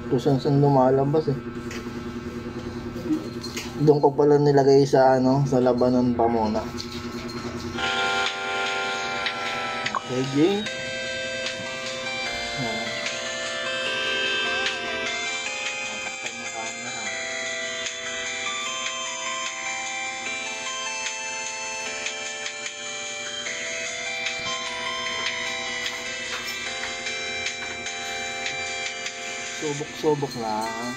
Kung saan lumalabas eh. Doon ko pala nilagay sa sa labanan pa muna. Okay, Jing. Subok-subok lang.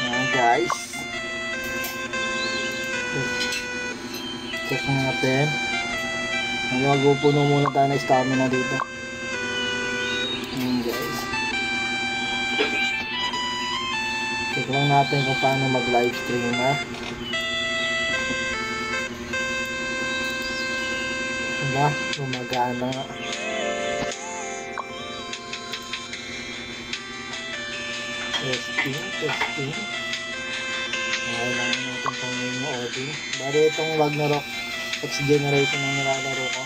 Ayan guys. Check natin. Magpupuno muna tayo ng stamina dito. Ayan guys. Check lang natin kung paano mag live stream ha. Diba? Gumagana nga. Testing. Okay lang natin pang yung audio. Bari itong Ragnarok X generation na nilalaro ko.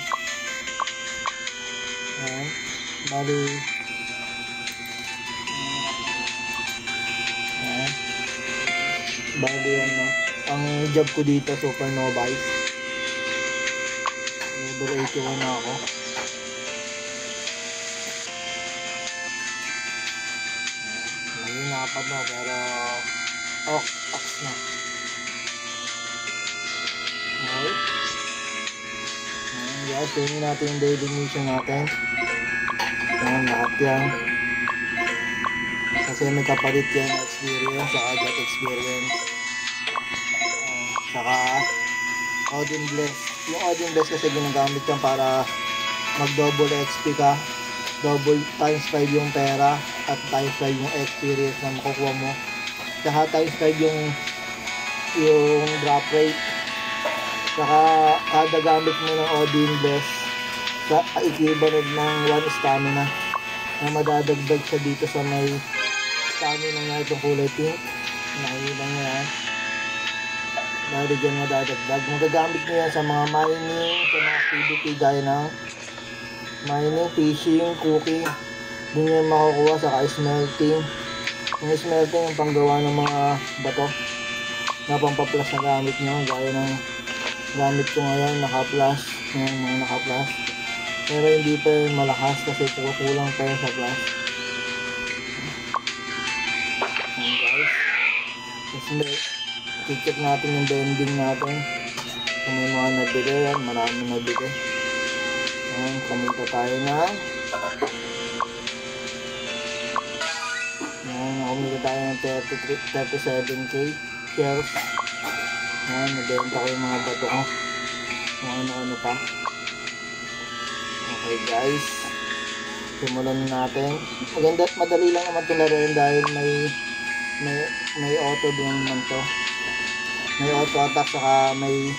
Ayan. Bari ayan. Bari ang job ko dito Supernovice. Level 81 na ako. Apat na pero ox na. Okay. Ayan guys, tingin natin yung daily mission natin. Ayan, lahat yan. Kasi may kapalit yan experience, saka jet experience. Saka Odin Bless. Yung Odin Bless kasi ginagamit yan para mag double XP ka. Double times 5 yung pera at times 5 yung experience na makukuha mo. Saka times 5 yung drop rate. Saka kada gamit mo ng Odin Bless sa equivalent ng 1 stamina na madadagdag siya dito sa may stamina na itong kulay pink. Nakikita nyo yan. Dahil dyan madadagdag. Magagamit nyo yan sa mga mining, sa mga activity gaya ng mining, fishing, cooking. Doon nyo yung makukuha, saka smelting. Yung smelting yung panggawa ng mga bato na pampaplas na gamit nyo, gaya ng gamit ko ngayon, naka-plus. Yan, mga naka-plus. Pero hindi pa yung malakas kasi kulang pa yun sa plus. Yan guys. Check natin yung bending natin. Kung may mga nabili yan, maraming nabili. Ayan, kumita tayo na. Ayan, nakumita tayo ng 37k shares. Ayan, nabenta ko yung mga bato ko. Kung ano-ano pa. Okay guys. Simulan natin. Maganda at madali lang naman ito laruin dahil may auto din naman to. May auto attack saka may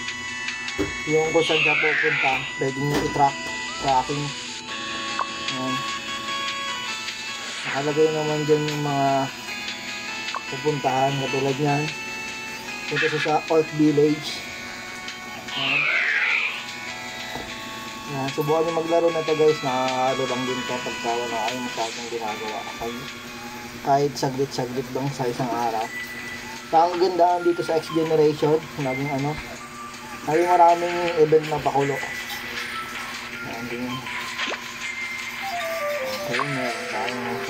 yung kung saan siya pupunta. Pwede nyo tracking. Ayan. Nakalagay naman dyan yung mga pupuntahan katulad nyan. Punta sa Orc Village. Ayan. Ayan. Subukan nyo maglaro na ito guys. Nakakalo lang din ito pagka wala kayong masyadong ginagawa. Kahit saglit-saglit lang sa isang araw. Ang gandaan dito sa X Generation. Laging maraming event na pakulo. Ayan din. Okay, meron tayong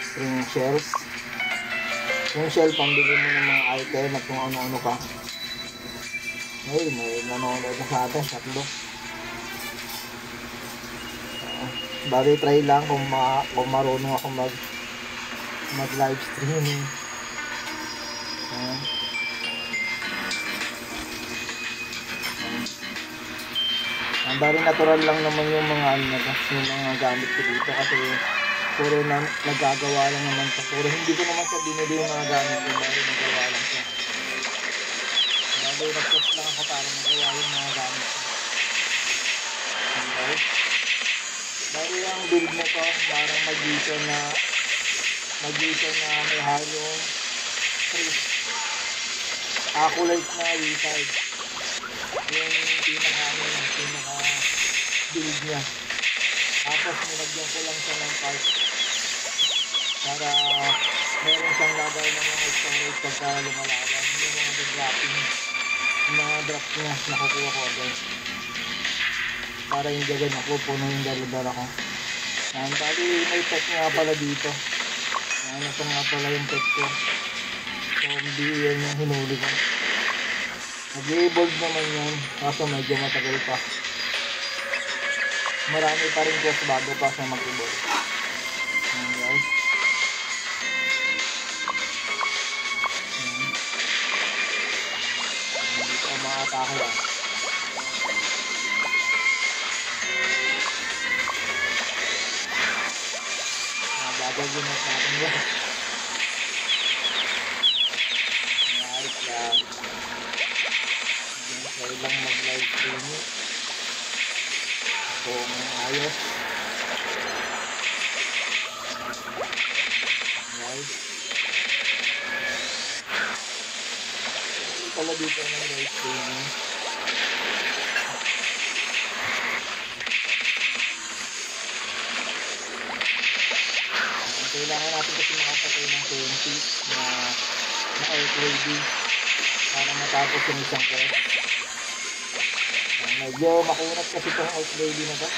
spring shells. Yung shell, pambili mo ng mga item at kung ano-ano pa. Ay, may nanonood na sa atin, tatlo. Bali, try lang kung marunong ako mag live streaming. Bari natural lang naman yung mga ano na yung mga gamit ko dito kasi puro na nagagawa lang naman siya. Puro hindi ko naman siya binili yung mga gamit ko, bari nagawa lang siya. Bari nag-test lang ako para magawa yung mga gamit ko. Okay. Bari ang build na to, parang mag-ison na may halong Aculite na wizard. Yung pinaka build niya. Tapos nilagyan ko lang siya ng part para meron siyang lagay ng mga storage pagka lumalaban. Yung mga dropping, yung mga drop niya nakukuha ko agad. Para yung gagan ako, puno yung dala-dala ko. Bali may pet nga pala dito. Ito nga pala yung pet ko. So hindi yan yung hinuli ko. Nag-evolve naman yan, kaso medyo matagal pa. Marami pa rin quest bago pa siya mag-evolve. Ayan guys. Dito ang mga atake lang. Gagawin natin guys. Ayos lang. Kaya lang mag-live stream kung ayos. Guys. Ito pala dito ng live stream. Kailangan natin kasi makapatay ng 20 na Earth Lady para matapos yung isang quest. Medyo makunat kasi itong Earth Lady na to.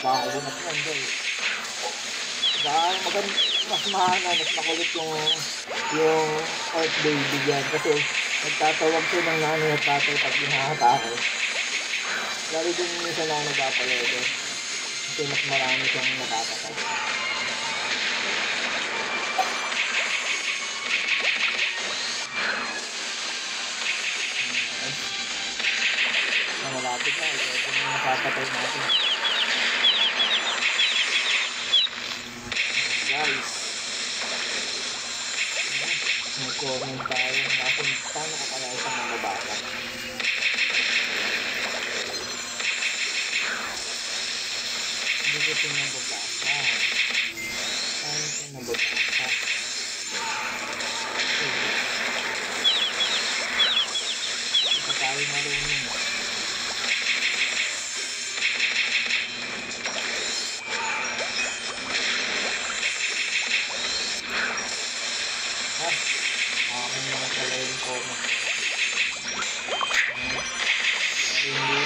Nakakunat yan guys. Dahil mas mahana, mas makulit yung Earth Lady dyan kasi nagtatawag siya ng nanay at tatay pag hinahatake. Lalo din yung isa na ako nagpapalito. Kasi mas marami siyang natatakay. Malapit na. Ito yung nakapatay natin. Guys. Mag-comment tayo. Kasi paano ko kaya isang mababata. Hindi ko ito nababasa. Paano ito nababasa? Ito tayo marunong.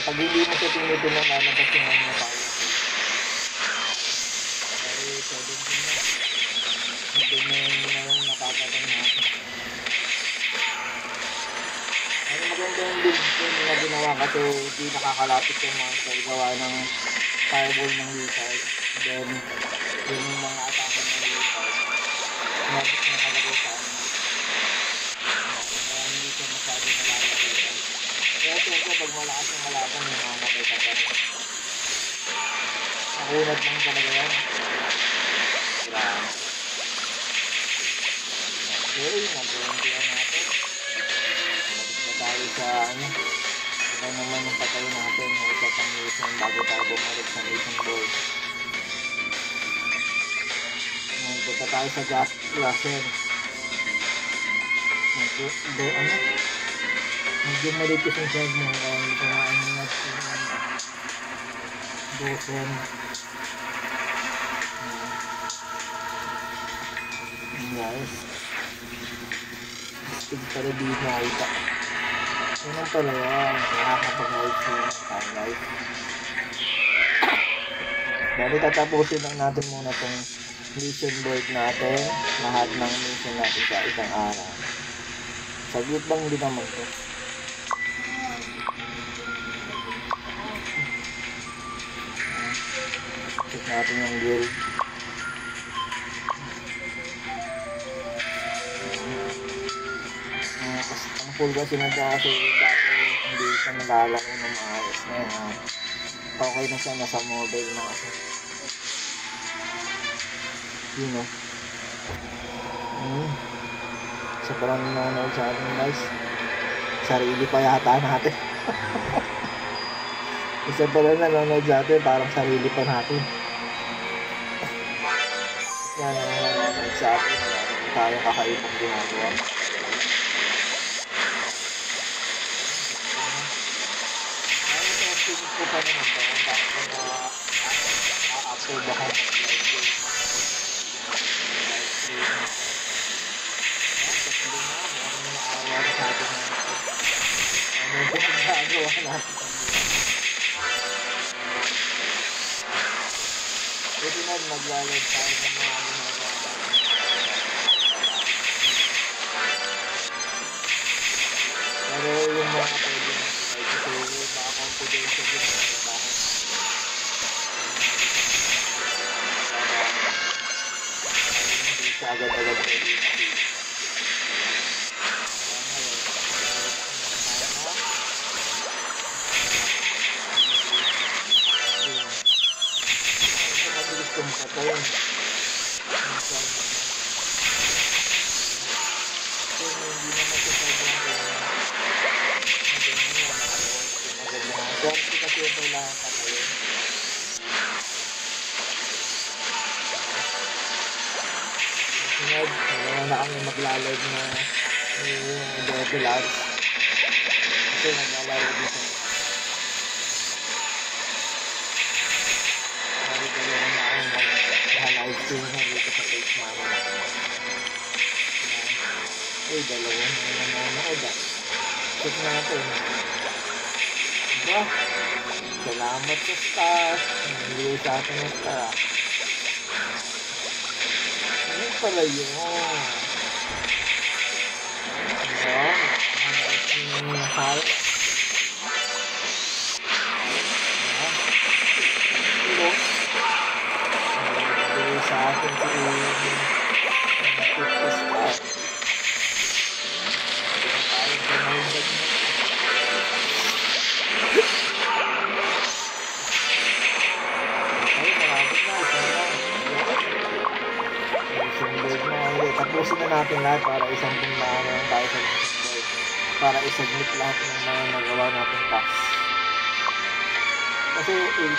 Pag hindi mo siya tinitinong lalabas yung ano tayo. Pero 17 na. Hindi mo yung nakakatay natin. Ano maganda yung build na ginawa kasi hindi nakakalapit yung monster gawa ng fireball ng wizard. Then yung mga atake ng wizard nakalagay sa ano. Kaya hindi siya masyado nalalapitan. Kaya ito pag malakas yung malaban yung mamatay ka pa rin. Nakunat lang talaga yan. Grabe. Okay, nag-20 natin. Nabit na tayo sa ano. Ito naman yung patay natin. Ito pang mission bago tayo bumalik sa mission board. Punta tayo sa gas glaser. Ano? Medyo malipis yung side mo kaya hindi ko ano na dosen. Guys, stig pala di nakita. Ganun pala yan, nakakapag-out yun guys. Dahil tatapusin lang natin muna itong mission board natin, lahat ng mission natin sa isang araw. Saglit bang hindi naman ito. Check natin yung guild. full kasi dati hindi siya naglalaro ng maayos. Ngayon, okay na siya, nasa mobile na kasi. Yun o. Isa pa lang nanonood sa atin guys. Sarili pa yata natin. Isa pa lang nanonood sa atin, parang sarili pa natin. Yan ang nanonood sa atin. Tayo kakaibang ginagawa. Pinig ko pa naman ba kung bakit na a-upload ako ng live game. Live stream. Kasi doon na, mukhang naawa na sa atin na ano yung pinagagawa natin. Ito na, magla-live tayo ng mga ginagawa natin. Pero yung mga pwede na kasi baka confidential din ang trabaho. Para hindi siya agad-agad pwede i-see. Ito mabilis kong patayin. Ito hindi naman ito sobrang swerte kasi yung kailangan patayin. Sunod, wala na kami magla-live na yung regulars. Kasi naglalaro dito. Dalawa na kami mag-live stream na dito sa page namin. Uy, dalawa na nanonood ah. Check natin. Diba? Salamat sa stars. Hindi sa atin ng star. Ano pala yun? Diba? Ang mahal. Diba? Hindi sa atin si Pippa Star. Diba tayo sa mahimbag mo? Tapusin na natin lahat para isang punlaan lang tayo sa board para isubmit lahat ng mga nagawa natin tasks. Kasi 10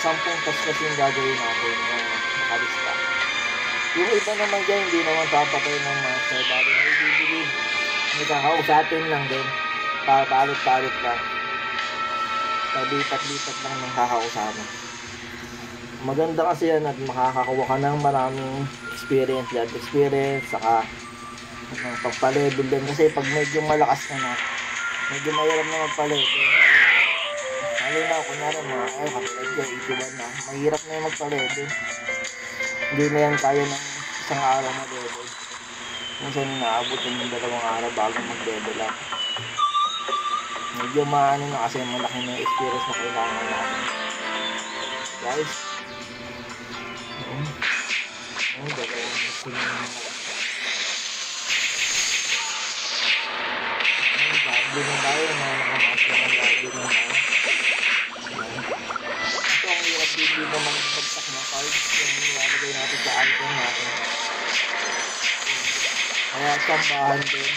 tasks kasi yung gagawin natin na nakalista. Yung iba naman dyan hindi naman papatay ng master, bali na ibibigay. May kakausapin lang din para palit-palit lang. Lipat-lipat lang ng kakausapin. Maganda kasi yan at makakakuha ka ng maraming experience, saka pagpa-level din kasi pag medyo malakas ka na, medyo mahirap na magpa-level. Lalo na, kunyari mga, katulad dyan, 81 na, mahirap na yung magpa-level. Hindi na yan kaya ng isang araw na level. Minsan naabutin yung 2 araw bago mag-level up. Medyo maano na kasi malaki na yung experience na kailangan natin. Guys, lobby na tayo, mga nakamaster ng lobby na tayo. Ito ang hirap din na magbagsak ng cards yung nilalagay natin sa item natin. Kaya sambahan din.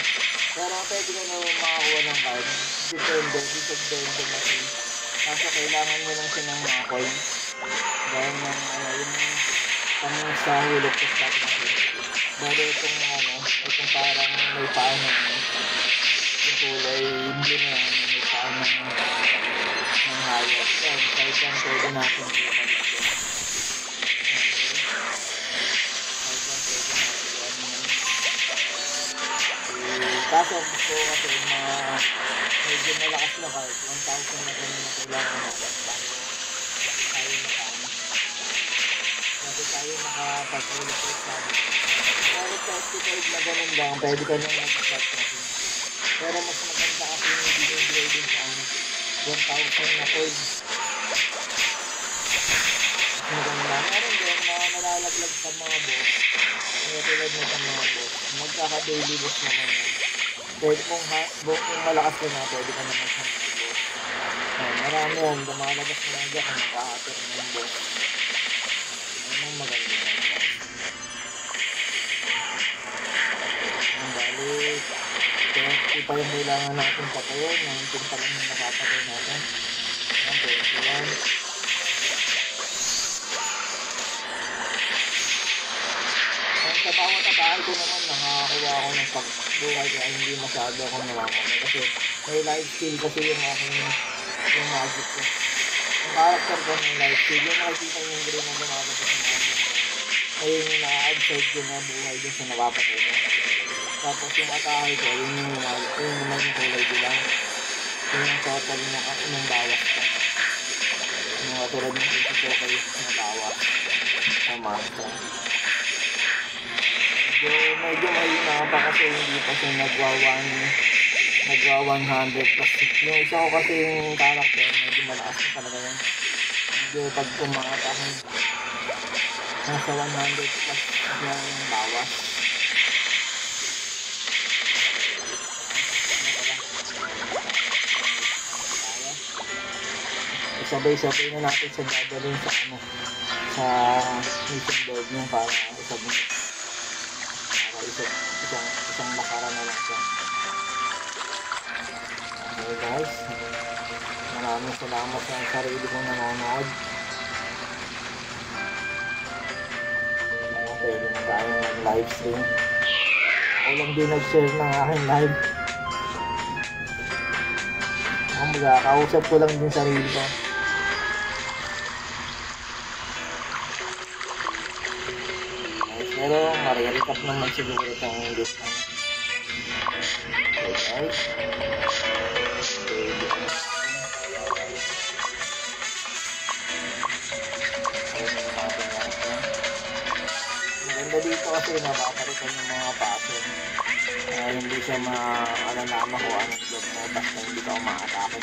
Pero pwede ka na makakuha ng card. Depende natin. Kaso kailangan mo lang siya ng mga coins. Dahil ng yung pang sa hulog sa stock natin. Bali itong itong parang may paano yung kulay blue na may paano ng hayop. Yan, kahit yan pwede natin ipalit yan. Kaso gusto ko kasi medyo malakas na card, 1,000 na kami na kailangan natin bago tayo makaano. Bago tayo makapag-ulit sa exam. Pero 35 na ganun lang, pwede ka nang mag-start natin. Pero mas maganda kasi yung binibigay din sa 1,000 na coins. Maganda. Meron din na nalalaglag sa mga boss. Kaya tulad mo sa mga boss. Magkaka-daily boss naman yan. Pwede kung malakas ka na, pwede ka naman sa boss. Marami yan, lumalabas na lang dyan kung nakahater na yung boss. Ano ang maganda yan, guys. Ang bali, 20 pa yung kailangan natin patayin, 19 pa lang yung nakapatay natin. Ang 21. Sa bawat atake ko naman nakakakuha ako ng pagbuhay kaya hindi masyado akong namamala kasi may life steal kasi yung aking yung magic ko. Yung character ko may life steal, yung makikita yung green na lumalabas sa magic ko. Ayun yung na-absorb ko na buhay dun sa napapatay ko. Tapos yung atake ko, yun naman yung kulay bilang. Yun yung total ng bawas ko. Yung katulad ng 82 kayo na bawas sa master. Medyo mahina pa kasi hindi pa siya nagwa 100 plus 6. Yung isa ko kasi yung character, medyo malakas na talaga yun. Medyo pag kumakatakon, nasa 100 plus yung bawas. Isabay-sabay na natin sa dadalhin sa sa mission board niya para isang nakara na lang siya. Okay guys, maraming salamat sa sarili kong nanonood. Pwede na tayo mag-live stream. Ako lang din nag-share ng aking live. Ako magkakausap ko lang din sarili ko. Pero marirecap naman siguro itong list ng okay guys. Maganda dito kasi napapalitan yung mga pattern. Hindi siya maalalaman ko anong job mo basta hindi ka umaatake.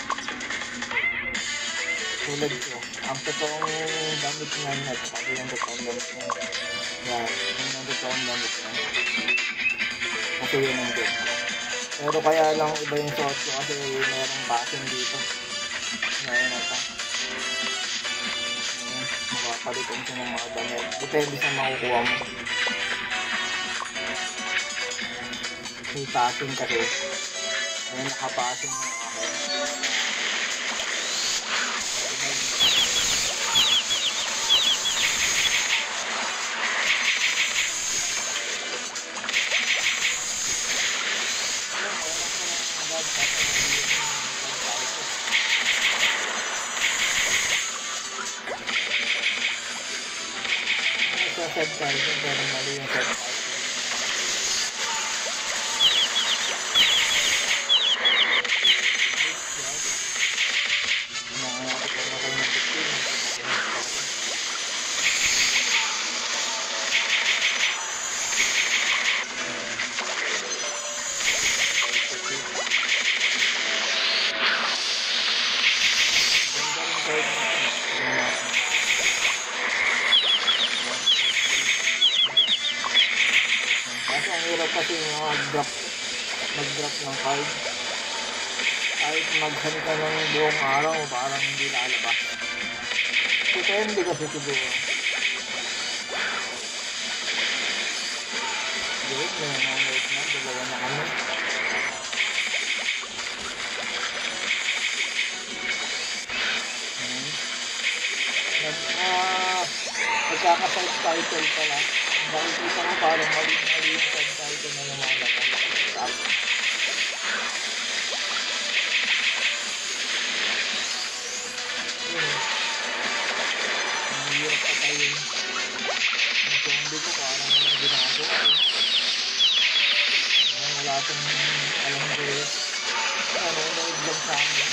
Tulad ko, ang totoong damit nga niya ito kasi yung totoong damit niya. Yan, yung totoong damit niya. Kasi yun ang job. Pero kaya lang iba yung suot ko kasi mayroong pattern dito. Ngayon na ito. Makapalitan siya ng mga damit. Depende sa makukuha mo. May pattern kasi. Ayun, nakapattern yung akin. Subtitle pero mali yung subtitle. Kasi mag-drop ng card kahit maghan ka ng buong araw parang hindi lalabas. Depende kasi siguro. Good, may nanonood na, dalawa na kami. Nagkaka-subtitle pala. Nakikita ko parang mali-mali yung subtitle na lumalabas. Mahirap pa tayo. Ang zombie ko parang walang ginagawa eh. Wala itong alam ko eh. Nanonood lang sa akin.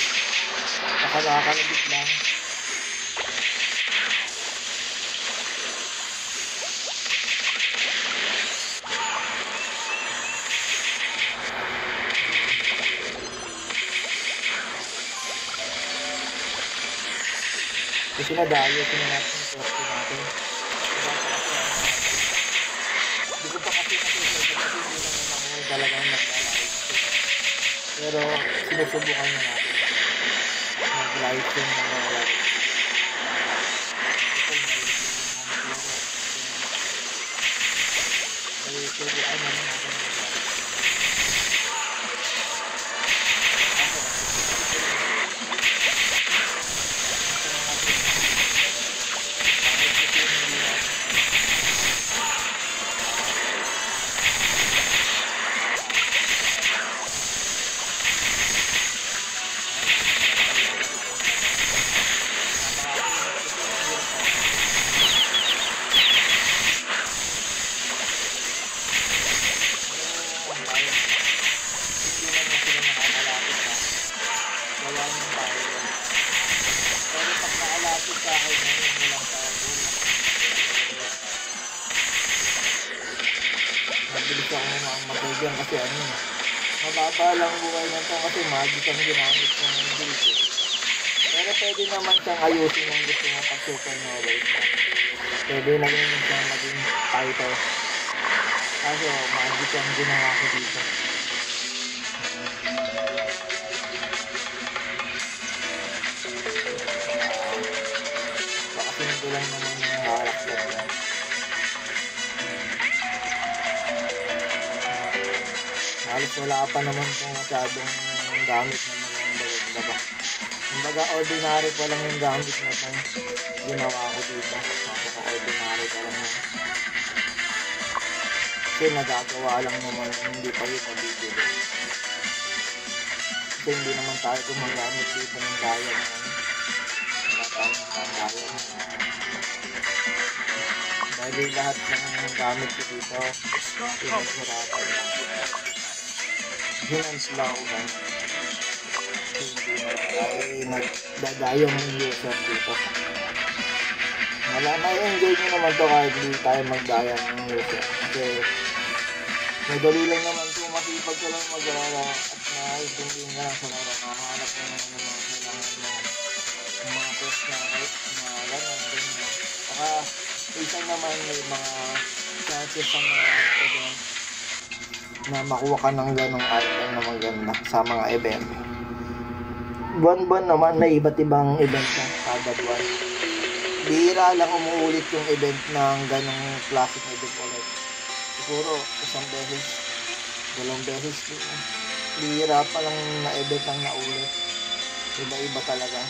Nakakalabit lang. Kasi nadayo, natin yung pwede natin. Hindi ko pa kasi kasi hindi naman ako talagang naglalait. Pero sinusubukan na natin mag-live stream ng mga laro. Ay, subukan na natin mag-live. Mabilis ako mag-magyan kasi ano, mababa lang buhay na ito kasi magic ang ginamit ko ng build. Pero pwede naman siyang ayusin yung gusto mo pag supernova ito. Pwede na rin siyang maging fighter. Kaso magic ang ginawa ko dito. Pakasin ko lang naman yung character niya. Halos wala pa naman kung masyadong gamit na mga baga. Kumbaga ordinary pa lang yung gamit na itong ginawa ko dito. Napaka-ordinary pa lang yan. Kasi nagagawa lang naman, hindi pa yun mabibili. Kasi hindi naman tayo gumagamit dito ng daya na ano. Wala tayong daya na dahil lahat ng gamit ko dito pinagsirapan lang. Hinans lang ako ba? Hindi na tayo nagdadayang yung user dito. Na-enjoy nyo naman to kahit hindi tayo magdayang yung user. Kasi madali lang naman ito, masipag ka lang mag-alala at naintindihin ka lang sa laro. Nakahanap mo ng mga kailangan mo, yung mga quest na kahit mga gano'n. Saka isa naman may mga chances sa mga event na makuha ka ng ganong item na maganda sa mga event. Buwan-buwan naman may iba't ibang event na kada buwan. Bihira lang umuulit yung event ng ganong classic event ulit. Siguro isang beses, dalawang beses. Bihira pa lang na event ang naulit. Iba-iba talaga.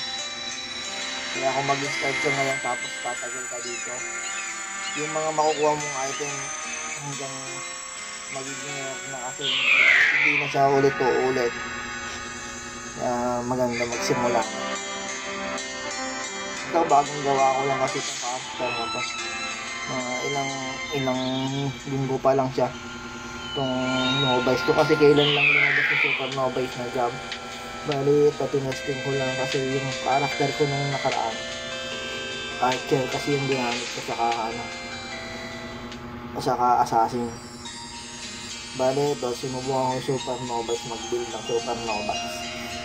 Kaya kung mag-start ka na lang tapos tatagal ka dito, yung mga makukuha mong item hanggang magiging na kasi hindi na siya ulit-ulit. Maganda magsimula. Ito bagong gawa ko lang kasi itong character na to. Ilang linggo pa lang siya. Itong Novice ko kasi kailan lang lumabas yung Super Novice na job. Bali ito tinesting ko lang kasi yung character ko nung nakaraan Archer kasi yung ginamit ko saka assassin. Bali ito sinubukan ko yung Super Novice, mag-build ng Super Novice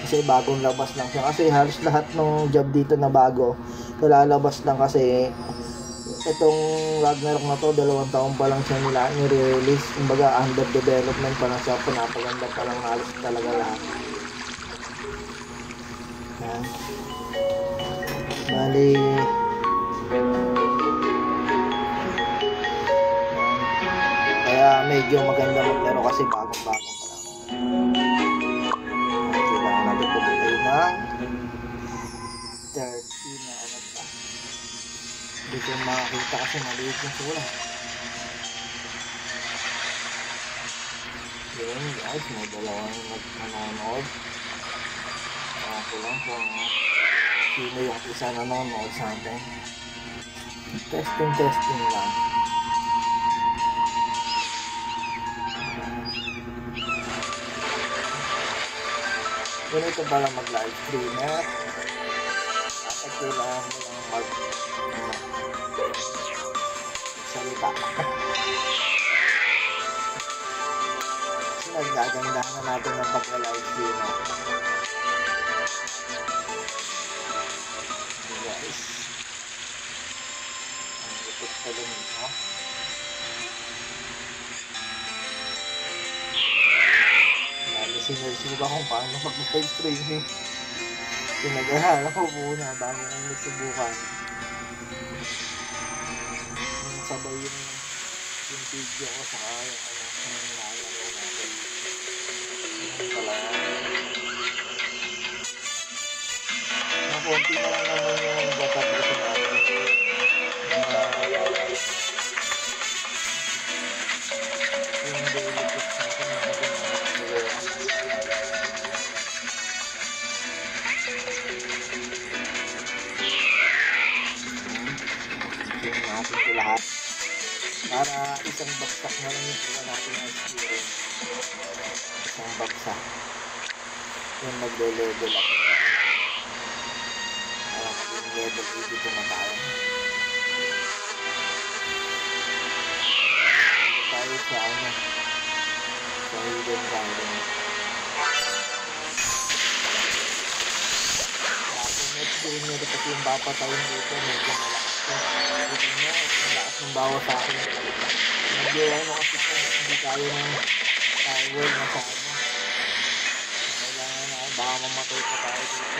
kasi bagong labas lang siya kasi halos lahat ng job dito na bago kalalabas lang kasi itong Ragnarok na to 2 taon pa lang siya nila nire-release, kumbaga under development pa lang siya, pinapaganda pa lang halos talaga lahat. Yan. Bali kaya medyo maganda maglaro kasi bagong-bago pa lang. Kailangan natin pumili ng 30 na ano pa. Hindi ko makakita kasi maliit yung sura. Yun guys, may dalawang nanonood. Ako lang kung sino yung isa nanonood sa atin. Testing lang. Ganito pala mag-live streamer. At kailangan mo lang salita. Nagaganda na natin ng pag-live streamer. Guys. Ang ipot pala nito. Subukan kung paano mag-live streaming. Pinag-aralan ko muna bago kong nagsubukan. Sabay yung video ko saka yung nilalaro natin. Yung pala. Konti na lang naman yung backup dito natin. Yung daily tips natin na natin yung natin ito lahat para isang bagsak na lang yung kuha natin ang experience. Isang bagsak yung magde-level up para maging level 82 na tayo. Tayo sa sa hidden garden. Next game nyo kasi yung papatayin dito medyo malakas ko. Dito nyo, malakas ng bawa sa akin. Nagyaya mo kasi kung hindi tayo ng firewall na sa kailangan na baka mamatay pa tayo dito.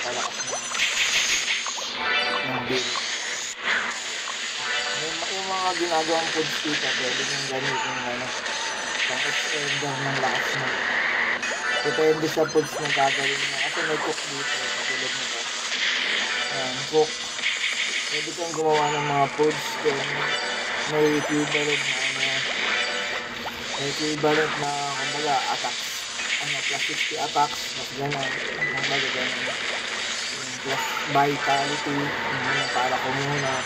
Palakas ng build. Yung mga ginagawang foods dito, pwede nyo gamitin pang extender ng lakas mo. Depende sa foods na gagawin mo. Kasi may cook dito, katulad nito. Ayan, cook. Pwede kang gumawa ng mga foods kung may equivalent na kumbaga attacks. Plus 60 attacks, mas gano'n. Kumbaga gano'n. Plus vitality, para kumuna.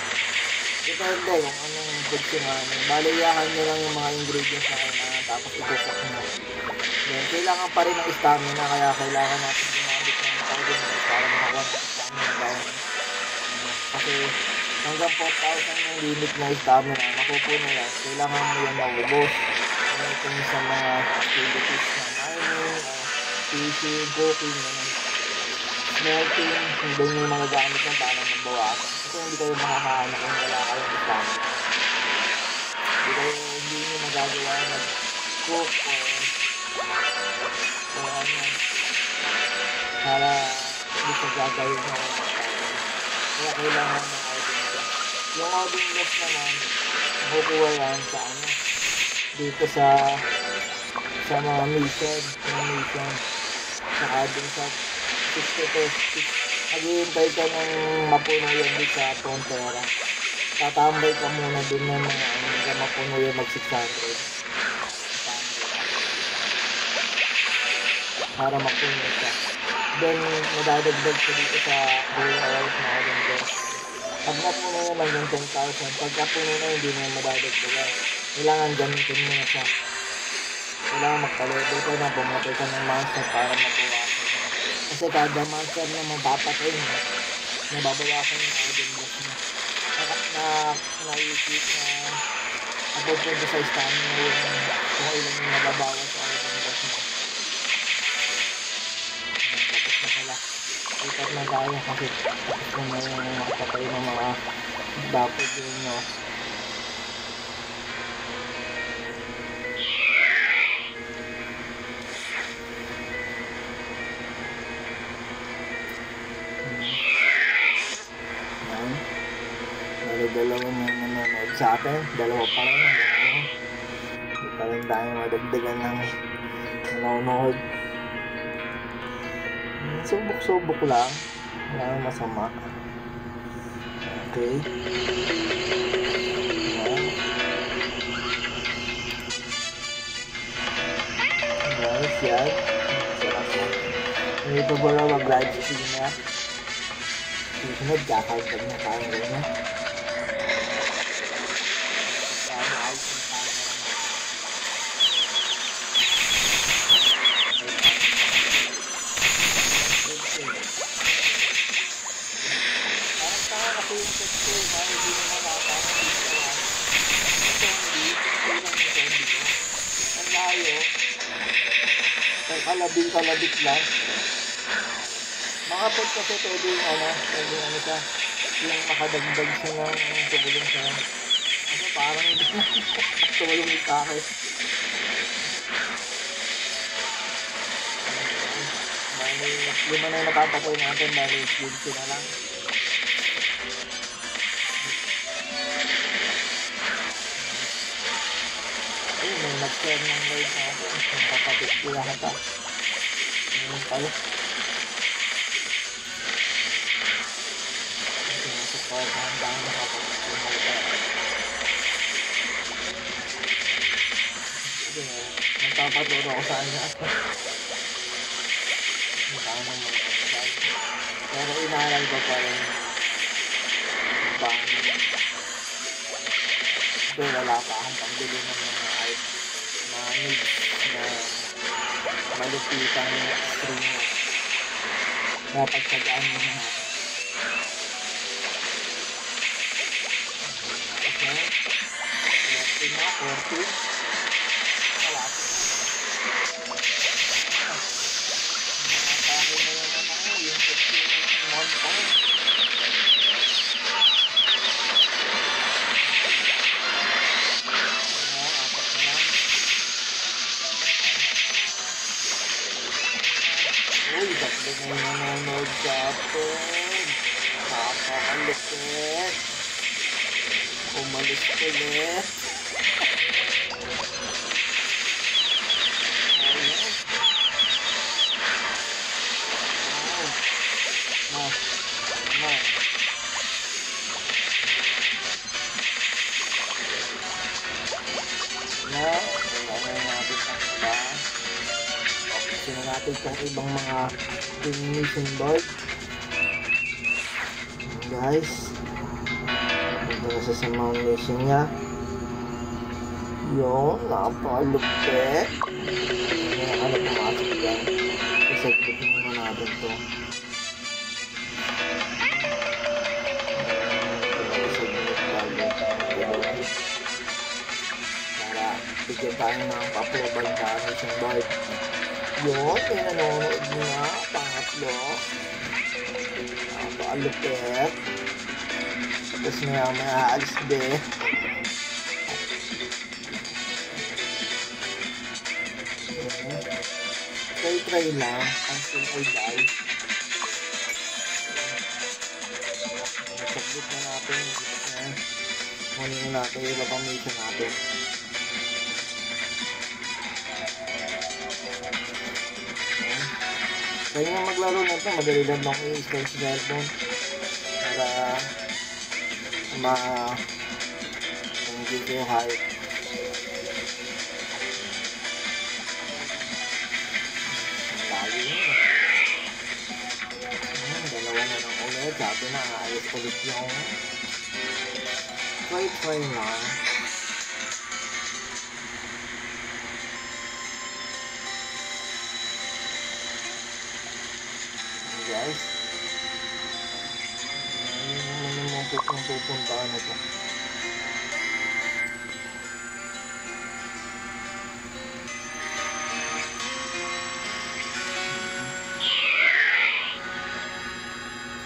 Depende kung anong foods yung baliyahan nyo lang yung mga ingredients na kailangan tapos ipupok mo. Then, kailangan pa rin ng stamina kaya kailangan natin gumamit ng powder para makakuha ng stamina down. Kasi hanggang 4,000 yung limit na stamina, mapupuno yan. Kailangan mo yan maubos. Ito sa mga activities na mining, fishing, cooking, smelting, doon yung mga gamit ng para magbawasan. Kasi hindi kayo makakahanap kung wala kayong stamina. Hindi nyo magagawa mag-cook o para dito gagawin mo kaya kailangan ng Odin Blast. Yung Odin Blast naman makukuha yan sa dito sa mga mission saka dun sa 60 naghihintay ka ng mapuno yan dito sa Frontera. Tatambay ka muna dun ng mga mapuno yan mag 600 para mapuno siya. Then, madadagdag ko dito sa Golden Hours na Odin Blast. Pag napuno yan lang yung 10,000, pag napuno na hindi na yung madadagdagan. Kailangan gamitin mo na siya. Kailangan magpa-level ka na, pumatay ka ng monster para mabawasan. Kasi kada monster na mapapatay mo, nababawasan yung Odin Blast mo. Na-isip na napupunta sa stamina yung kung ilan yung nababawas sa Odin Blast mo. Ikat na tayo kasi tapos na yung makapatay ng mga dapod yun nyo. Yan. Pero dalawa na nanonood sa atin. Dalawa pa rin. Hindi pa rin tayo madagdagan ng nanonood. Subok-subok lang. Wala nang masama. Okay. Guys, yan. Sarap na. Ito po lang mag-live stream na. Susunod, kakagtag na tayo ganyan. Kalabit lang. Mga pot kasi pwede yung siya, yung makadagdag siya ng tumulong siya. Kasi parang tumulong yung kakit. Lima na yung natatapoy natin, bali 15 na lang. Ayun, may nag-share ng live natin. Yung kapatid ko lahat ah. Ayun tayo. Sinasuport ang dami na kapatid ko lahat. Nagpapaturo ako sa kanya. Pero inaaral ko pa rin paano. Pero wala pa akong pambili ng mga art na needs na malupitan ng string. Dapat sagaan mo na natin. Okay. 40. Uy, tatlo na yung nanonood sa atin. Nakakalupit. Umalis ulit. Sino natin itong ibang mga mission board. Guys, ito na sa mga mission nya. Yun, napakalupit. Ano pumasok dyan. Isagpitin muna natin ito. Para bigyan tayo ng pa-approval sa mission board. Yun, may nanonood na. Pangatlo. Napakalupit. Tapos may aalis din. Try lang until I die. Submit na natin. Kunin natin yung iba pang mission natin. Kaya nga maglaro na ito, madali lang lang i-install sa cellphone para hindi kayo hype. Ang layo yun. Dalawa na lang ulit. Sabi na, ayos ulit yung try lang. Guys, ayun naman yung pupuntaan na ito.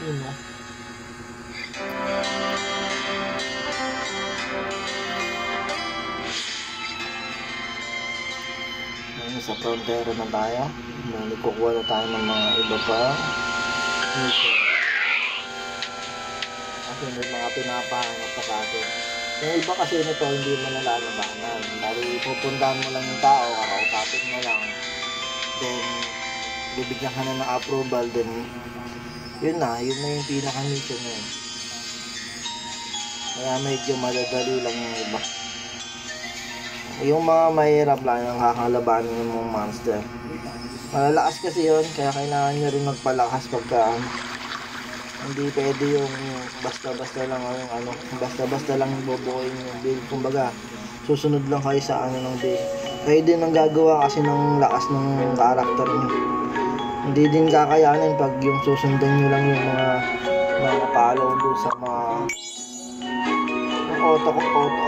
Yun o. Ayun, sa frontero na tayo. Nalikukuha na tayo ng mga iba pa. Kasi may mga pinapahanap sa atin. Yung iba kasi nito hindi mo nalalabanan. Dahil pupuntahan mo lang yung tao, kakausapin mo lang. Then, bibigyan ka na ng approval. Then, yun na yung pinaka-mission na yun. Kaya medyo madadali lang yung iba. Yung mga mahirap lang yung kakalabanin ng mga monster. Malalakas kasi yun, kaya kailangan nyo rin magpalakas pagka hindi pwede yung basta-basta lang yung basta-basta lang boboin yung build. Kumbaga, susunod lang kayo sa ng build. Kayo din ang gagawa kasi ng lakas ng karakter nyo. Hindi din kakayanin pag yung susundan nyo lang yung mga follow doon sa mga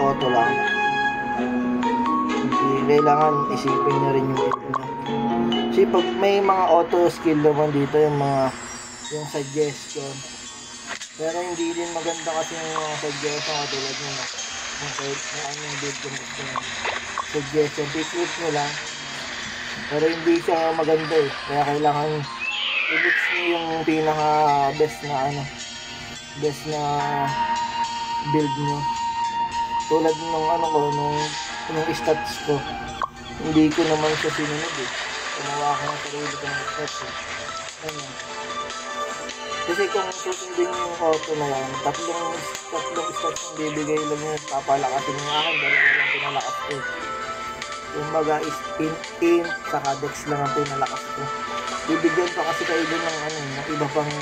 auto lang. Hindi kailangan isipin nyo rin yung build nyo. Kasi pag may mga auto skill naman dito yung suggestion, pero hindi din maganda kasi yung mga suggestion katulad nyo na kung anong build yung gusto nyo suggestion, pick nyo lang, pero hindi siya maganda kaya kailangan i-boots nyo yung pinaka best na build nyo. Tulad nung nung stats ko, hindi ko naman siya sinunod eh. Gumawa ko ng sarili kong stats eh. Ano? Kasi kung susundin yung auto na yan, tatlong stats yung bibigay lang yun, papalakasin yung akin, dalawa lang pinalakas ko. Yung baga is int, saka dex lang ang pinalakas ko. Bibigyan pa kasi kayo dun ng iba pang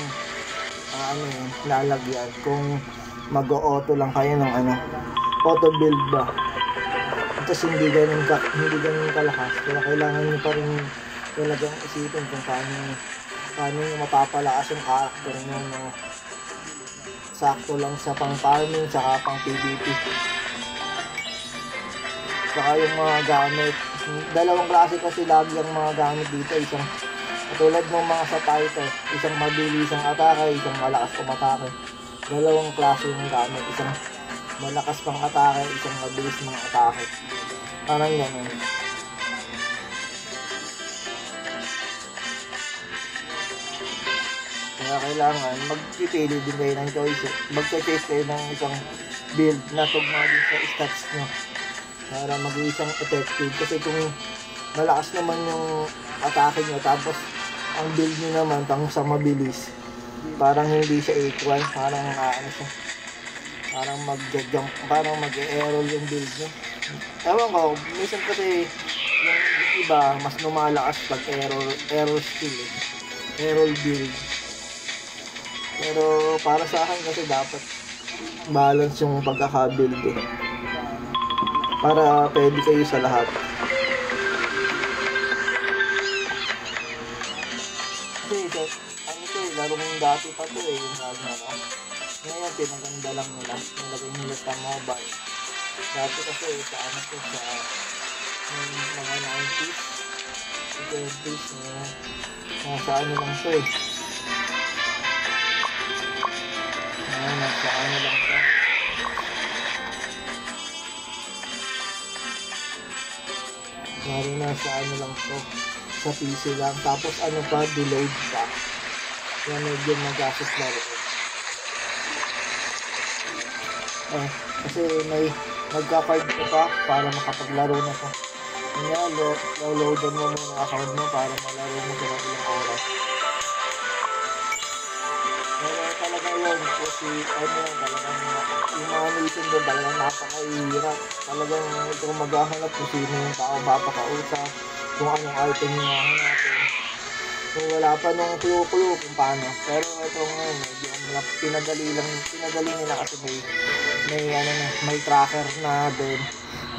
lalagyan kung mag-auto lang kayo ng auto build ba. Tapos hindi ganun kalakas, kaya kailangan nyo pa rin talagang isipin kung paano nyo mapapalakas yung character nyo na sakto lang sa pang farming saka pang PvP. Saka yung mga gamit, dalawang klase kasi lagi ang mga gamit dito, isang katulad ng mga sa title, isang mabilisang atake, isang malakas umatake. Dalawang klase yung gamit, isang malakas pang atake, isang mabilis mga atake. Parang ganun. Kaya kailangan magpipili din kayo ng choice. Magka-choice kayo ng isang build na tugma din sa stats nyo para mag-isang effective. Kasi kung malakas naman yung atake nyo tapos ang build nyo naman pang sa mabilis, parang hindi siya equal, parang siya, parang mag-jump, parang mag-error yung build nyo. Ewan ko, minsan kasi yung iba mas lumalakas pag error skill eh. Error build. Pero para sa akin kasi dapat balance yung pagkaka-build eh. Para pwede kayo sa lahat. Kasi larong dati pa to eh, yung ngayon pinaganda lang nila, nilagay nila sa mobile. Dati kasi sa mga 90s, 20s, nasa lang to eh. Nasa lang to. Nasa lang to. Sa PC lang. Tapos pa, delayed pa. Yan medyo magastos na rin. Kasi may magka-card ko pa para makapaglaro na ko. Kanya, loadan mo muna account mo para malaro mo sa ilang oras. Pero talaga yun, kasi talagang yung mga mission doon talagang napakahirap. Talagang kung maghahanap kung sino yung tao mapakausap, kung anong item yung hahanapin. Kung wala pa nung clue kung paano. Pero ito ngayon, medyo pinadali nila kasi may tracker na din,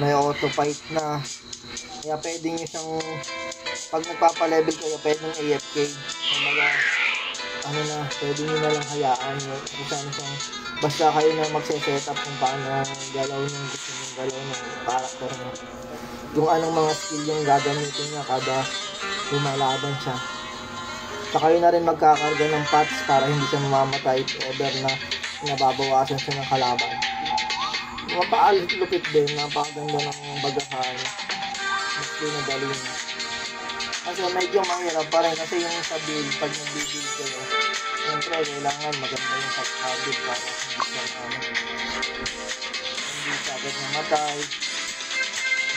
may auto fight na. Kaya pwede nyo siyang, pag nagpapalevel kayo, pwede nyo AFK. Pwede nyo na lang hayaan yun. Basta kayo na magse-setup kung paano galaw ng gusto nyo, galaw ng character nyo. Yung anong mga skill yung gagamitin niya kada lumalaban siya. Saka yun na rin magkakarga ng pots para hindi siya mamamatay if ever na nababawasan siya ng kalaban. Mapaalupit din, napakaganda ng bagahan. Mas pinadali niya. Kasi medyo mahirap pa rin kasi yung sa build, pag nag-build kayo, siyempre kailangan maganda yung pag-build para hindi siya agad namatay,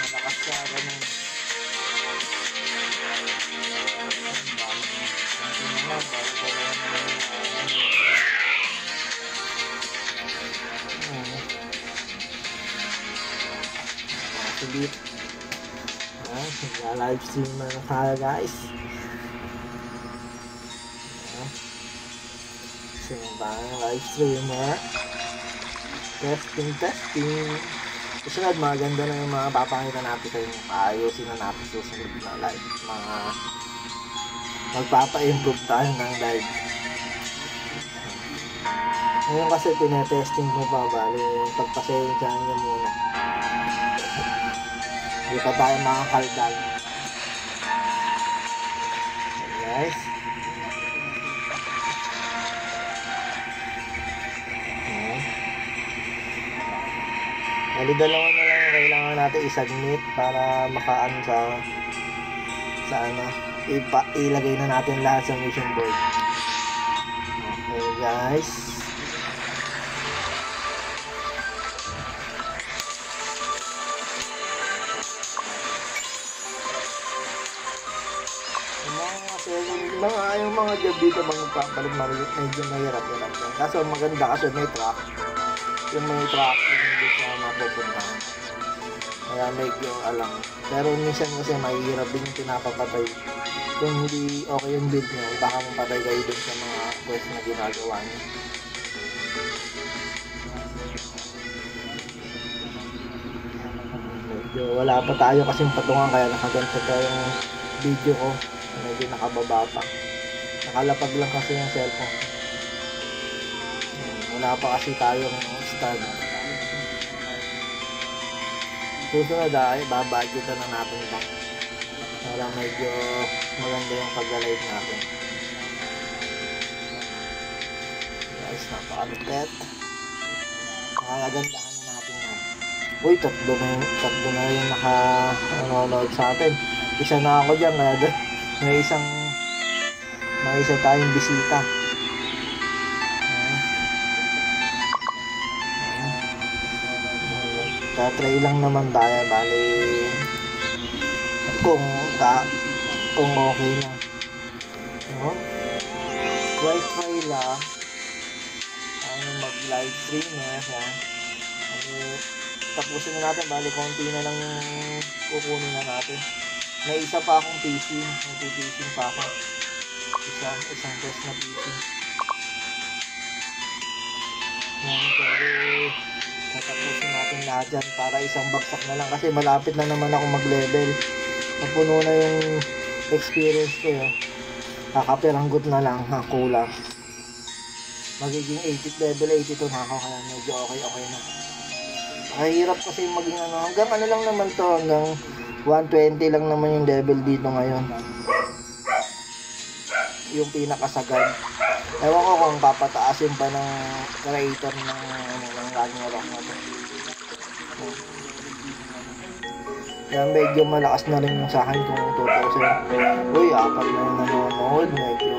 malakas siya, ganun. Sulit. Live streamer na tayo guys. Sinumbang live streamer. Testing. Susunod, maganda na yung mga papakita natin sa inyo. Ayusin na natin susunod na live. Magpapa-improve tayo ng live. Ngayon kasi tinetesting ko pa, bali pagpasensyahan nyo muna. Hindi pa tayo makakaldal. Guys. Bali dalawa na lang kailangan natin i-submit para makaano sa ilagay na natin lahat sa mission board. Okay guys. Yung mga job dito magpapalit medyo mahirap-hirap yan. Kaso maganda kasi may track. Yung may track hindi siya mapupuntahan. Kaya medyo alam. Pero minsan kasi mahirap din yung pinapapatay. Kung hindi okay yung build nyo, baka mapatay kayo din sa mga quest na ginagawa nyo. Medyo wala pa tayo kasing patungan kaya nakaganto pa yung video ko. Medyo nakababa pa. Nakalapag lang kasi yung cellphone. Wala pa kasi tayong stand. Susunod ay babudgetan na natin ito para medyo maganda yung pag-live natin. Guys, napakalupit. Nakakagandahan na natin yan. Uy, tatlo na yung nanonood sa atin. Isa na ako dyan, kaya may isa tayong bisita. Tatry lang naman tayo, bali kung okay na. No? Try lang mag live stream tapusin na natin, bali konti na lang kukunin na natin. May isa pa akong PC, nagpipising pa ako. Isang test na PC. Pero tatapusin natin lahat dyan para isang bagsak na lang kasi malapit na naman ako mag-level. Napuno na yung experience ko yun. Kakapiranggot na lang, kulang. Magiging 80 level 82 na ako kaya medyo okay na. Kahirap kasi maging hanggang lang naman to, hanggang 120 lang naman yung level dito ngayon. Yung pinakasagad. Ewan ko kung papataasin pa ng creator ng Ragnarok na to. Kaya medyo malakas na rin yung sa akin kung tutusin. Uy, 4 na yung nanonood. Medyo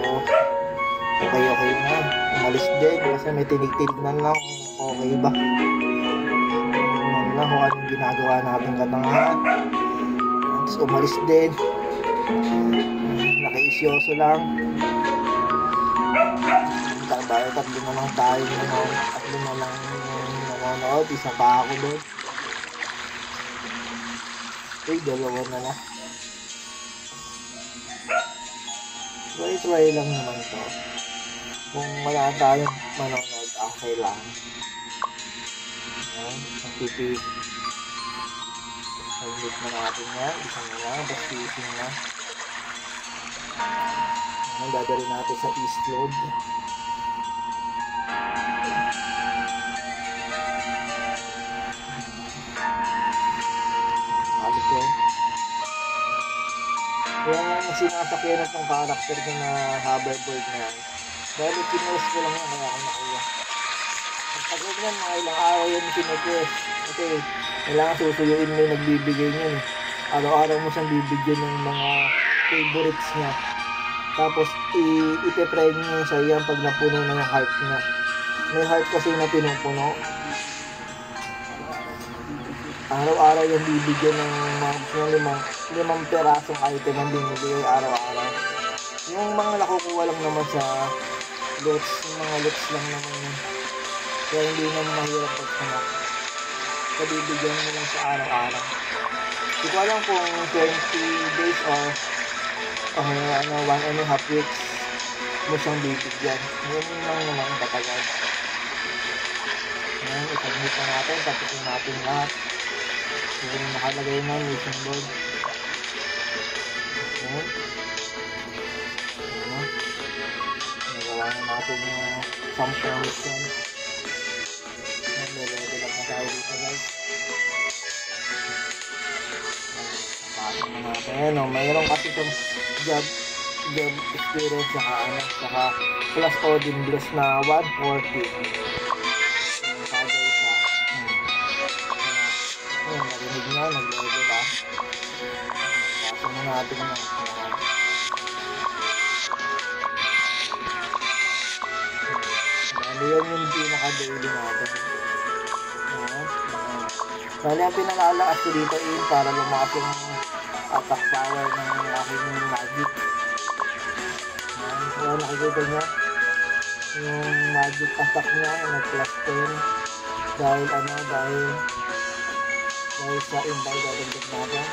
okay na. Umalis din kasi may tinig-tinignan lang kung okay ba. Kung anong ginagawa natin katangahan. Tapos umalis din. Nakaisyoso lang. Tatlo na lang tayo tatlo na lang nanonood. Isa pa ako doon. Uy, 2 na na. Try lang naman to. Kung wala tayong manonood, okay lang. Magpipis. Nag-mute na natin yan. Isa na lang. Bastising na. Dadali natin sa East Load. Yung sinasakyan ng character ko na hoverboard na yan, dahil kinuwest ko lang yan kaya ako nakuha. Pagkakot yan, mga ilang araw yan kinuwest. Kasi kailangan susuyuin mo yung nagbibigay niya. Araw-araw mo siyang bibigyan ng mga favorites niya. Tapos ipe-prime niya sa iyan pag napuno na yung heart niya. May heart kasi na pinupuno. Araw-araw yung bibigyan ng limang perasong item ang binibigay araw-araw. Yung mga nakukuha lang naman sa loots, mga loots lang naman yun. Kaya hindi naman mahirap pagkanak. Kabibigyan mo lang sa araw-araw. Hindi ko alam kung 20 days or 1.5 weeks mo siyang bibigyan. Yun lang naman katagal. Ngayon, ipag-meet na natin, tapusin natin lahat. Yung nakalagay na mission board. Okay. Nagawa na natin yung 10 mission. Level up na tayo dito guys. Pasok na natin. Mayroon kasi itong job experience saka plus Odin Bless na 140. Narinig na, nag-level pasok na natin na Yan yung pinaka-daily natin. Bali, ang pinalalakas ko dito para lumakas yung attack power ng aking magic. So, nakikita nyo yung magic attack niya nag-plus 10 dahil sa invite dadagdag natin.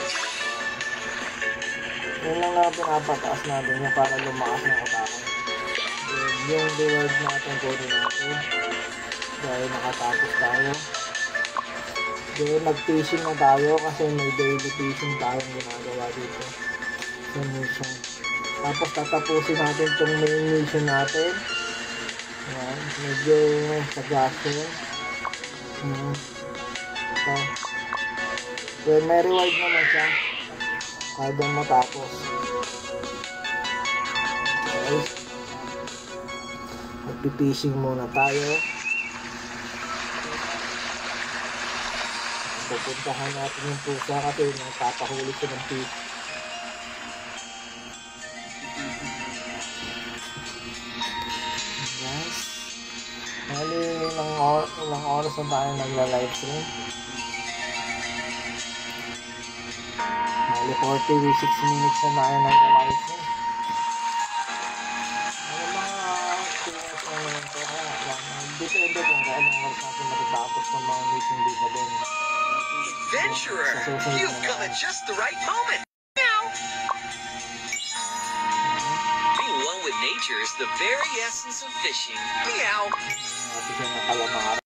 Yun lang na pinapataas natin yung para lumakas ng attack. Yung reward natin kunin natin dahil nakatapos tayo. Then nag-fishing na tayo kasi may daily fishing tayong ginagawa dito sa mission. Tapos tatapusin natin itong main mission natin. Ayan, medyo suggestion. Ito. Then may reward naman siya kada matapos. Okay. Magpipishing muna tayo. Pupuntahan natin yung pusa kasi napapahuli ko ng fish. Guys, bali ilang oras na tayo nagla-livestream. Bali 46 minutes na tayo nagla-livestream. Depende kung kailang oras natin matatapos ng mga mission dito din. Adventurer, you've come at just the right moment. Now, being one with nature is the very essence of fishing. Meow. Natin siya ng kalamara.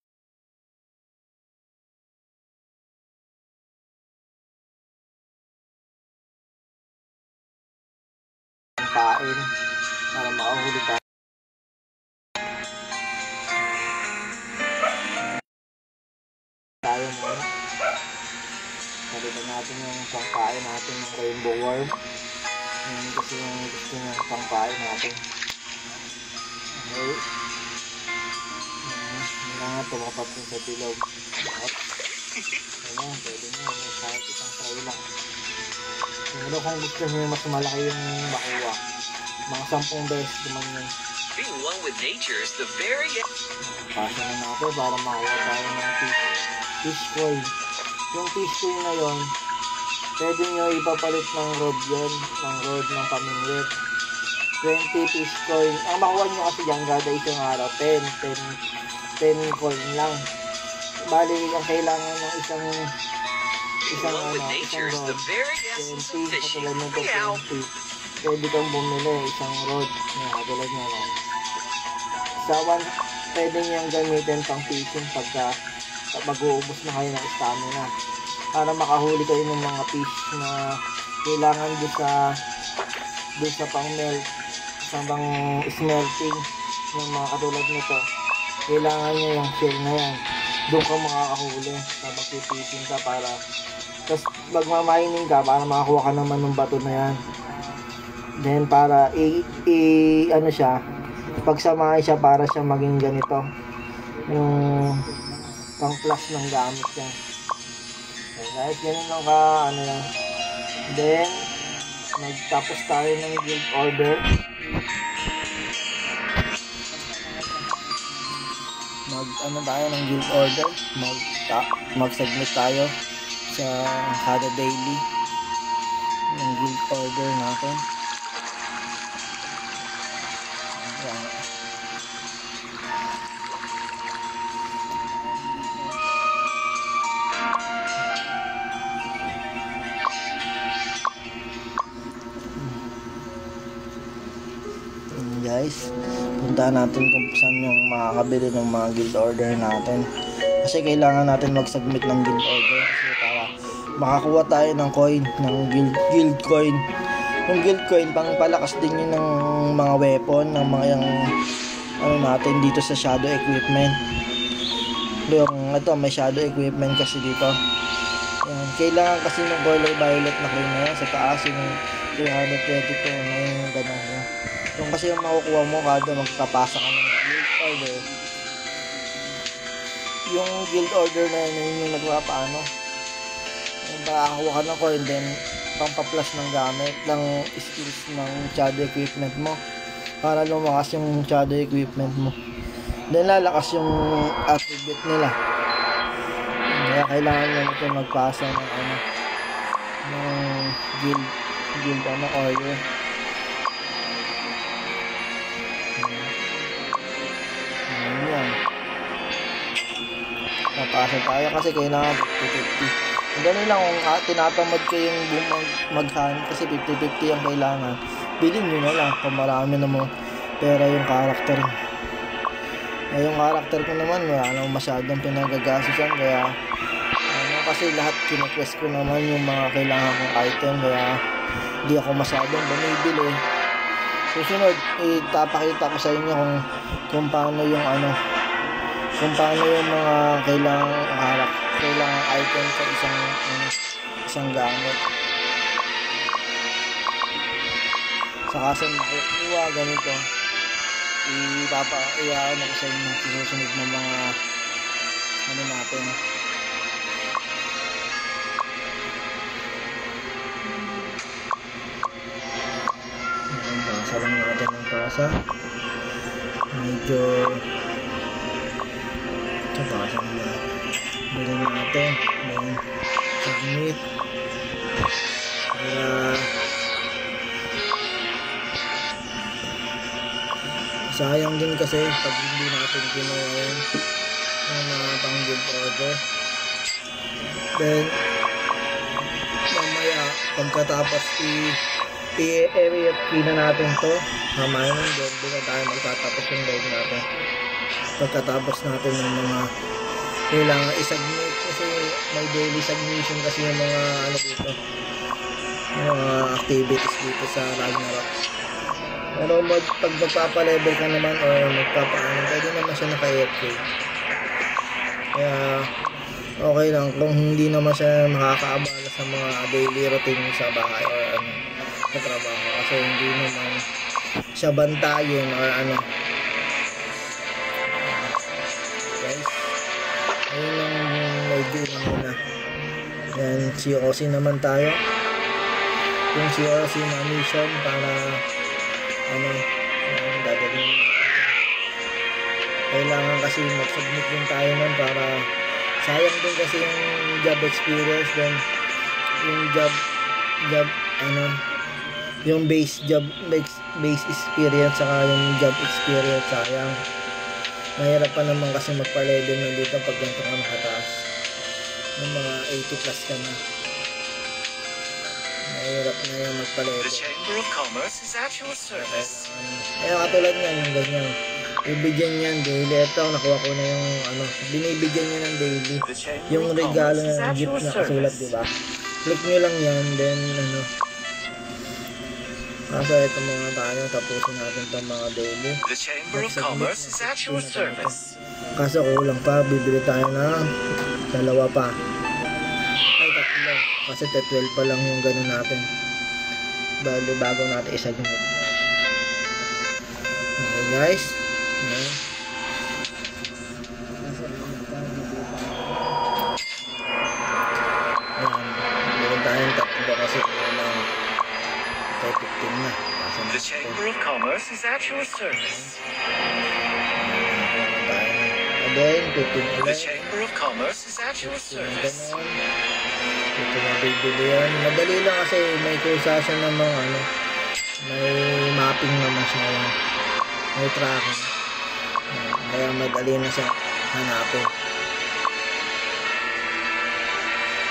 Ang kain para makahuli tayo. Tayo muna. Palitan natin yung pangkain natin ng rainbow worm. Yan kasi yung gusto niya pangkain natin. Okay. Kailangan tumapat yung sa bilog. Ayan, pwede nyo. Kahit isang try lang. Siguro kung gusto nyo mas malaki yung makuha. Mga 10 beses naman yun. Being one with nature is the very... Pasa na natin para makuha tayo ng fish coin. Yung fish coin na yun, pwede nyo ipapalit ng rod yun, ng rod ng pamingwit. 20 fish coin. Ang makuha nyo kasi dyan, gada isang araw, 10 coin lang. Bali, ang kailangan ng isang rod, 20, katulad nito 20. Pwede kang bumili isang rod, katulad nyo lang. Pwede niyang gamitin pang fishing pagka mag-uubos na kayo ng stamina para makahuli kayo ng mga fish na kailangan doon sa pang-melt, sa pang smelting ng mga katulad nito. Kailangan niya yung shell na yan, doon ka makakahuli kapag fishing ka para tapos magmamining ka para makakuha ka naman ng bato na yan. Then para ano siya, pagsamahin siya para siya maging ganito yung pang plus ng gamit yan. Okay guys, ganun lang ka ano yan. Then nagtapos tayo ng guild order. Ano tayo ng guild order, mag-submit tayo sa kada daily ng guild order natin. Ayan. Guys, puntahan natin kung saan yung makakabili ng mga guild order natin kasi kailangan natin mag-submit ng guild order kasi para makakuha tayo ng coin, ng guild coin. Yung guild coin pang palakas din yun ng mga weapon, ng mga yung ano natin dito sa shadow equipment. Yung ito may shadow equipment kasi dito. Yan, kailangan kasi ng color violet na coin na yan sa taas yung 322 na yung ganun. Yung kasi yung makukuha mo kada magpapasa ka ng guild order. Yung guild order na yun yung nagpapaano. Yung makakakuha ka ng coin then pampaplas ng gamit ng skills ng shadow equipment mo para lumakas yung shadow equipment mo. then lalakas yung attribute nila. Kaya kailangan nyo natin magpasa ng ano, ng guild ano, order. Yan. Napasa tayo kasi kailangan 50-50. Ganun lang kung tinatamad ko yung mag-hunt kasi 50-50 ang kailangan. Bilhin nyo na lang kung marami namang pera yung karakter. Yung karakter ko naman wala namang masyadong pinagagastusan, kaya ano, kasi lahat kine-quest ko naman yung mga kailangan kong item, kaya hindi ako masyadong bumibili. Susunod, itapakita ko sa inyo kung paano yung ano, kung paano yung mga kailangan item sa isang gamit. Saka sa makukuha ganito, ipapaiyakan ako sa inyo susunod ng mga ano natin. Pasa lang natin ng pasa. Medyo ito pasa na bilhin natin. Then submit. Sayang din kasi pag hindi natin kinuha yung pang guild order. Then mamaya pagkatapos i-area key na natin to, mamaya nun doon na tayo magtatapos yung log natin. Pagkatapos natin ng mga kailangan i-submit kasi may daily submission kasi yung mga ano dito, mga activities dito sa Ragnarok. Pero pag magpapa-level ka naman o magpapa-ano, pwede naman siya naka-AFK. Kaya okay lang kung hindi naman siya makakaabala sa mga daily routine sa bahay or ano, sa trabaho, kasi hindi naman siya bantayin or ano. Guys, ayun lang medyo na muna. Yan, COC naman tayo. Yung COC na mission para ano, gagawin. Kailangan kasi mag-submit din tayo nun para sayang din kasi yung job experience, then yung job ano, yung base experience saka yung job experience sayang. Mahirap pa naman kasi magpa-level na dito pag ganito ka nakataas. Yung mga 80 plus ka na. Mahirap na yung magpa-level. The Chamber of Commerce is at your service. Kaya katulad nga yung ganyan. Ibigyan niyan daily. Ito, nakuha ko na yung ano, binibigyan niya ng daily. Yung regalo na gift na kasulat, diba? Click nyo lang yan, then ano. Kaso ito mga tayo, tapusin natin itong mga daily. The Chamber of Commerce is at your service. Kaso kulang pa, bibili tayo ng dalawa pa. Ay, tatlo. Kasi 12 pa lang yung gano'n natin. Bago natin isagmit. Okay guys. Ayan. Bigyan tayong tatlo kasi kulang. 15 na. The Chamber of Commerce is at your service. Again, 15 The ulit. Chamber of Commerce is at your service. Ito na bibili yan. Madali lang kasi may kusa siya ng mga ano, may mapping naman siya, may tracking. Kaya madali na siya hanapin.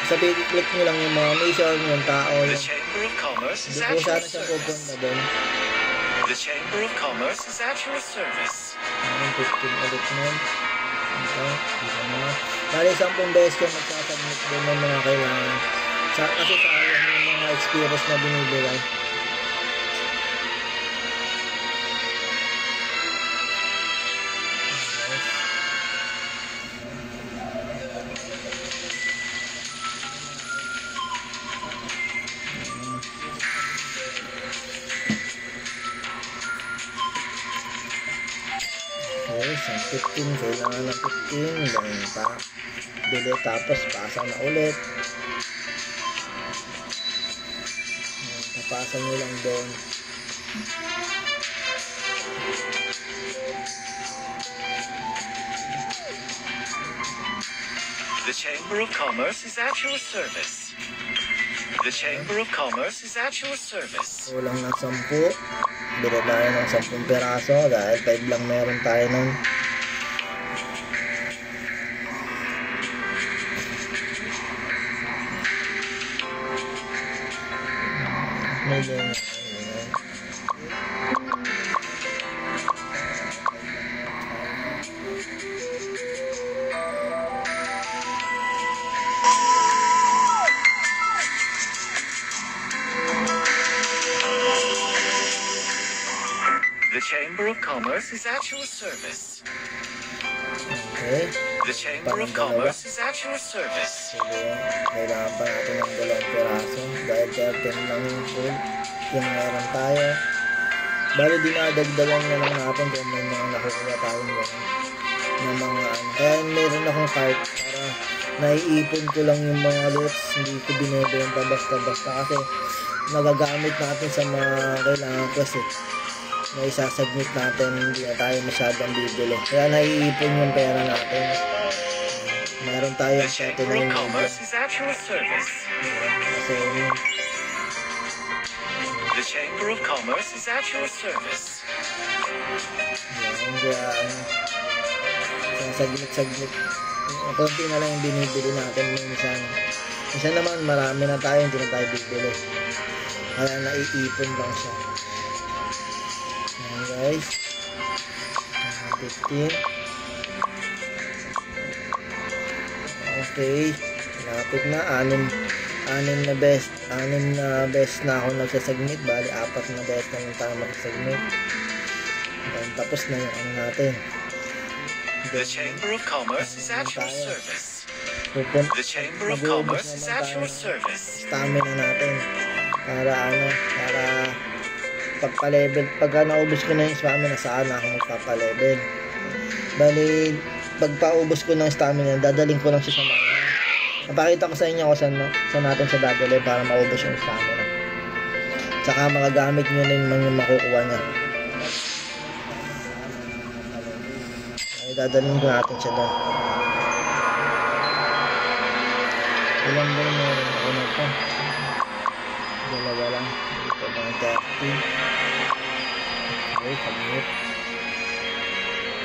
Sabi, click nyo lang yung mga mission, yung tao, The yung Chamber of Commerce is hindi at po your sana siya pupunta service. doon. The Chamber of Commerce is at your service. Ayun, 15 ulit nun. Ito, dito na. Bali, 10 beses kayo magsasubmit doon ng mga kailangan. Kasi sayang yung mga experience na binibigay. Okay, 15, kailangan ng 15, then pa bili, tapos pasa na ulit. Papasa nyo lang doon. The Chamber of Commerce is at your service. The Chamber of Commerce is at your service. Kulang ng 10. Bili tayo ng 10 peraso dahil 5 lang meron tayo nun. The Chamber of Commerce is at your service. Okay. The Chamber of Commerce is at your service. Sige, kailangan pa natin ng 2 peraso dahil 13 lang yung full. Yung meron tayo. Bali dinadagdagan na lang natin kung may mga nakukuha tayong gano'n. Ng mga ano. Kaya meron akong cart para naiipon ko lang yung mga lots. Hindi ko binibenta basta-basta kasi nagagamit natin sa mga kailangan quest eh. Na isasubmit natin, hindi na tayo masyadong bibili. Kaya naiipon yung pera natin. Meron tayong The Chamber of Commerce is at your service. Kasi The Chamber of Commerce is at your service. yan, kaya saglit-saglit. Konti na lang yung binibili natin minsan. Minsan naman marami na tayo, hindi na tayo bibili. Kaya naiipon lang siya. Yan guys. 15. Okay. Lapit na. 6 na best na ako nagsasubmit. Bali 4 na best na yung tayo magsasubmit. Then, tapos na yung ano natin. The Chamber of Commerce is at your service. Pupun The Chamber of Commerce is at your service. Stamina natin. Para pagpa-level. Pagka naubos ko na yung stamina, saan ako magpapa-level. Bali, pagpaubos ko ng stamina, dadaling ko lang siya sa mga. Napakita ko sa inyo kung saan natin siya dadalhin para maubos yung stamina. Tsaka magagamit nyo rin yung makukuha niya. Ay, dadalhin ko natin siya doon. Ilan ba yung meron ako na ito? 2 lang. Ito mga 30. Okay, submit.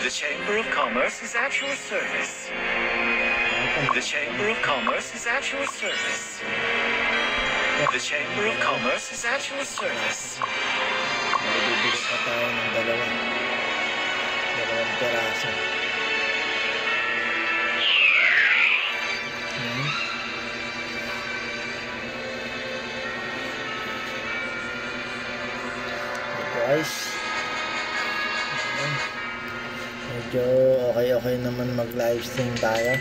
The Chamber of Commerce is at your service. The Chamber of Commerce is at your service. The Chamber of Commerce is at your service. Bibili pa tayo ng 2 peraso. Guys, medyo okay naman mag livestream tayo.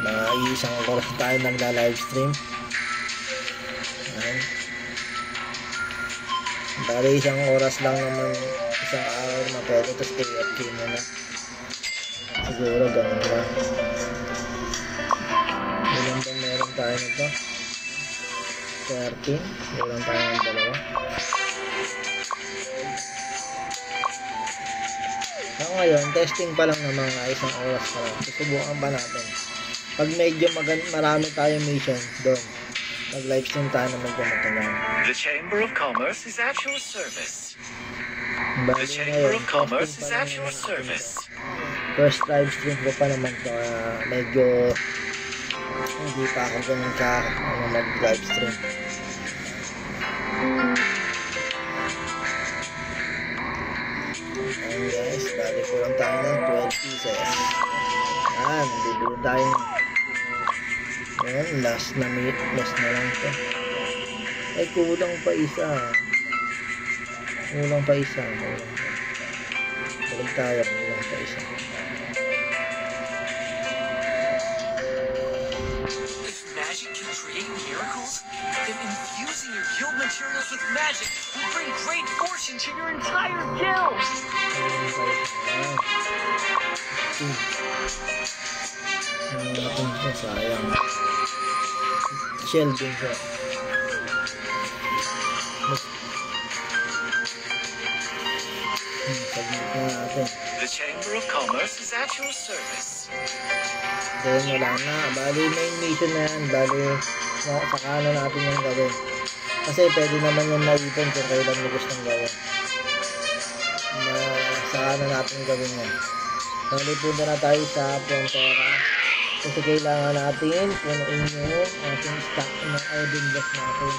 Mga isang oras tayo nagla-livestream. Bali isang oras lang naman, isang araw na pwede, tapos AFK mo na. Siguro ganun lang. Ilan ba meron tayo nito? 13. Meron tayo ng 2. Ngayon, testing pa lang ng mga isang oras pa lang. Susubukan pa natin. Pag medyo marami tayong mission, doon. Mag-livestream tayo na magpumatagal. The Chamber of Commerce is at your service. Bali The Chamber ngayon, of Commerce testing is pa at lang your naman. service. First livestream ko pa naman to. Medyo hindi pa ako ganun ka mag-livestream. Ayan guys, bali ko lang tayo ng 12 pieces. Ayan, bibili tayo. Ayan, last na lang ito. Ay, kulang pa isa. Balik tayo, kulang pa isa. If magic can create miracles, then infusing your guild materials with magic will bring great fortune to your entire guild. Sayang. Shell din siya. Submit na natin. The The Chamber of Commerce is at your service. Then wala na. Bali, main mission na yan. Bali, saka na natin yung gawin. Kasi pwede naman yung maipon kung kailan mo gustong gawin. Saka na natin gawin yan. Bali, punta na tayo sa Frontera. Kasi kailangan natin punuin yung ating stock ng Odin Blast natin.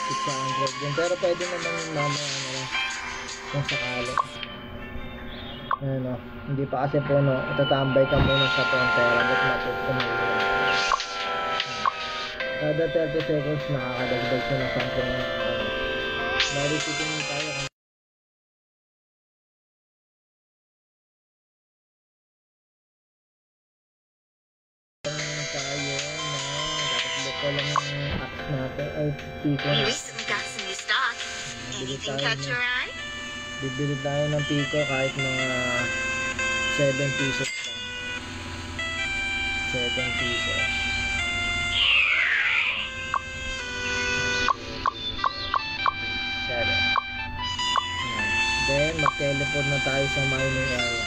600 din. Pero pwede naman yung mamaya na kung sakali. Ayan o. Hindi pa kasi puno. Itatambay ka muna sa Frontera. Ba't matutunin mo? Kada 30 seconds nakakadagdag siya ng something na bali titingin tayo kung tayo na kakasbok ko lang yung axe natin ay piko na Recently got some new stock. Anything catch your eye? bibili tayo ng piko kahit mga 7 pesos lang 7 pesos. Then, mag-teleport na tayo sa mining area.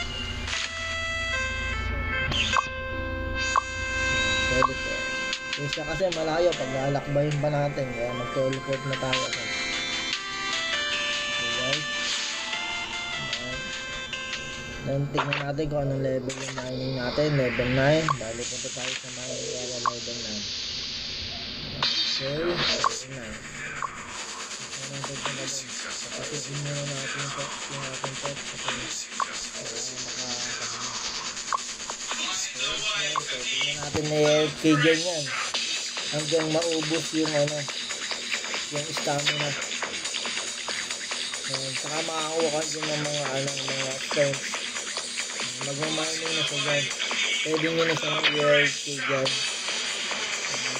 Teleport. Isa kasi malayo, pag lalakbayin pa natin, kaya mag-teleport na tayo. Okay guys. Then, tignan natin kung anong level yung mining natin. Level 9. Bali, punta tayo sa mining area level 9. Okay, level 9. Kasi muna natin yung ating pet tingnan natin na kay dyan yan hanggang maubos yung yung stamina saka makakuha ka dyan ng mga strength magmamining na sa dyan pwede nyo na sa mga kay dyan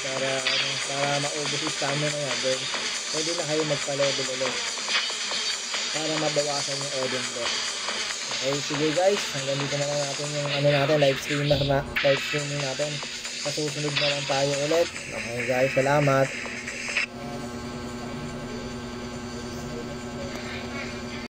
para maubos yung stamina nga then pwede na kayo magpa-level ulit para mabawasan yung Odin Blast. Okay, sige guys, hanggang dito na lang natin yung live streaming natin. Sa susunod na lang tayo ulit. Okay guys, salamat.